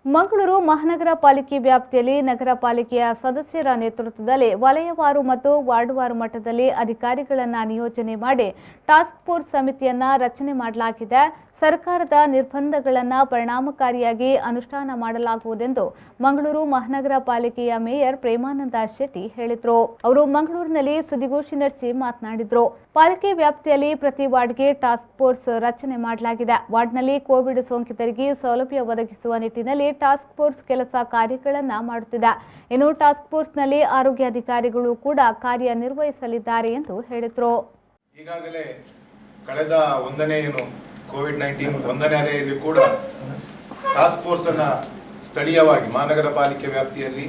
ಮಂಗಳೂರು ಮಹಾನಗರ ಪಾಲಿಕೆ ವ್ಯಾಪ್ತಿಯಲ್ಲಿ ನಗರ ಪಾಲಿಕೆಯ ಸದಸ್ಯರ ನೇತೃತ್ವದಲ್ಲಿ ವಲಯವಾರು ಮತ್ತು ವಾರ್ಡ್ವಾರು ಮಟ್ಟದಲ್ಲಿ ಅಧಿಕಾರಿಗಳನ್ನು ನಿಯೋಜನೆ ಮಾಡಿ ಟಾಸ್ಕ್ ಫೋರ್ಸ್ ಸಮಿತಿಯನ್ನು ರಚನೆ ಮಾಡಲಾಗಿದೆ. ಸರ್ಕಾರದ ನಿರ್ಬಂಧಗಳನ್ನು ಪರಿಣಾಮಕಾರಿಯಾಗಿ ಅನುಷ್ಠಾನ ಮಾಡಲಾಗುವುದೆಂದು ಮಂಗಳೂರು ಮಹಾನಗರ ಪಾಲಿಕೆಯ ಮೇಯರ್ ಪ್ರೇಮಾನಂದ ಶೆಟ್ಟಿ ಹೇಳಿದರು. ಅವರು ಮಂಗಳೂರಿನಲ್ಲಿ ಸುದ್ದಿಗೋಷ್ಠಿ ನಡೆಸಿ ಮಾತನಾಡಿದರು. ಪಾಲಿಕೆ ವ್ಯಾಪ್ತಿಯಲ್ಲಿ ಪ್ರತಿ ವಾರ್ಡ್ಗೆ ಟಾಸ್ಕ್ ಫೋರ್ಸ್ ರಚನೆ ಮಾಡಲಾಗಿದೆ. ವಾರ್ಡ್ನಲ್ಲಿ ಕೋವಿಡ್ ಸೋಂಕಿತರಿಗೆ ಸೌಲಭ್ಯ ಒದಗಿಸುವ ನಿಟ್ಟಿನಲ್ಲಿ ಟಾಸ್ಕ್ ಫೋರ್ಸ್ ಕೆಲಸ ಕಾರ್ಯಗಳನ್ನು ಮಾಡುತ್ತಿದೆ. ಇನ್ನು ಟಾಸ್ಕ್ ಫೋರ್ಸ್ನಲ್ಲಿ ಆರೋಗ್ಯ ಅಧಿಕಾರಿಗಳು ಕೂಡ ಕಾರ್ಯನಿರ್ವಹಿಸಲಿದ್ದಾರೆ ಎಂದು ಹೇಳಿದರು. ಈಗಾಗಲೇ ಕಳೆದ ಕೋವಿಡ್-19 ಒಂದನೇ ಅಲೆಯಲ್ಲಿ ಕೂಡ ಟಾಸ್ಕ್ ಫೋರ್ಸ್ ಅನ್ನು ಸ್ಥಳೀಯವಾಗಿ ಮಹಾನಗರ ಪಾಲಿಕೆ ವ್ಯಾಪ್ತಿಯಲ್ಲಿ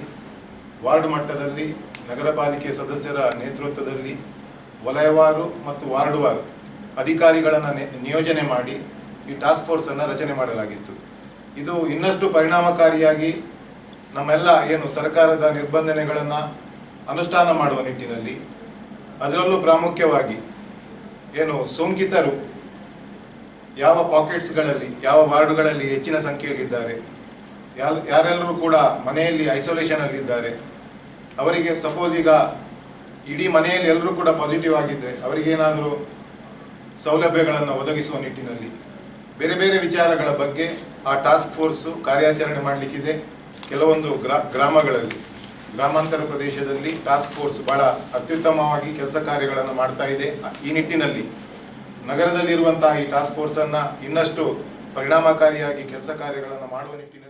ವಾರ್ಡ್ ಮಟ್ಟದಲ್ಲಿ ನಗರ ಪಾಲಿಕೆ ಸದಸ್ಯರ ನೇತೃತ್ವದಲ್ಲಿ ವಲಯವಾರು ಮತ್ತು ವಾರ್ಡ್ವಾರು ಅಧಿಕಾರಿಗಳನ್ನು ನಿಯೋಜನೆ ಮಾಡಿ ಈ ಟಾಸ್ಕ್ ಫೋರ್ಸ್ ಅನ್ನು ರಚನೆ ಮಾಡಲಾಗಿತ್ತು. ಇದು ಇನ್ನಷ್ಟು ಪರಿಣಾಮಕಾರಿಯಾಗಿ ನಮ್ಮೆಲ್ಲ ಸರ್ಕಾರದ ನಿರ್ಬಂಧನೆಗಳನ್ನು ಅನುಷ್ಠಾನ ಮಾಡುವ ನಿಟ್ಟಿನಲ್ಲಿ, ಅದರಲ್ಲೂ ಪ್ರಾಮುಖ್ಯವಾಗಿ ಸೋಂಕಿತರು ಯಾವ ಪಾಕೆಟ್ಸ್ಗಳಲ್ಲಿ ಯಾವ ವಾರ್ಡ್ಗಳಲ್ಲಿ ಹೆಚ್ಚಿನ ಸಂಖ್ಯೆಯಲ್ಲಿದ್ದಾರೆ, ಯಾರೆಲ್ಲರೂ ಕೂಡ ಮನೆಯಲ್ಲಿ ಐಸೋಲೇಷನ್ ಅಲ್ಲಿದ್ದಾರೆ, ಅವರಿಗೆ ಸಪೋಸ್ ಈಗ ಇಡೀ ಮನೆಯಲ್ಲಿ ಎಲ್ಲರೂ ಕೂಡ ಪಾಸಿಟಿವ್ ಆಗಿದ್ದರೆ ಅವರಿಗೇನಾದರೂ ಸೌಲಭ್ಯಗಳನ್ನು ಒದಗಿಸುವ ನಿಟ್ಟಿನಲ್ಲಿ ಬೇರೆ ಬೇರೆ ವಿಚಾರಗಳ ಬಗ್ಗೆ ಆ ಟಾಸ್ಕ್ ಫೋರ್ಸು ಕಾರ್ಯಾಚರಣೆ ಮಾಡಲಿಕ್ಕಿದೆ. ಕೆಲವೊಂದು ಗ್ರಾಮಗಳಲ್ಲಿ, ಗ್ರಾಮಾಂತರ ಪ್ರದೇಶದಲ್ಲಿ ಟಾಸ್ಕ್ ಫೋರ್ಸ್ ಬಹಳ ಅತ್ಯುತ್ತಮವಾಗಿ ಕೆಲಸ ಕಾರ್ಯಗಳನ್ನು ಮಾಡ್ತಾ ಇದೆ. ಈ ನಿಟ್ಟಿನಲ್ಲಿ ನಗರದಲ್ಲಿರುವಂತಹ ಈ ಟಾಸ್ಕ್ ಫೋರ್ಸ್ ಅನ್ನ ಇನ್ನಷ್ಟು ಪರಿಣಾಮಕಾರಿಯಾಗಿ ಕೆಲಸ ಕಾರ್ಯಗಳನ್ನು ಮಾಡುವ ನಿಟ್ಟಿನಲ್ಲಿ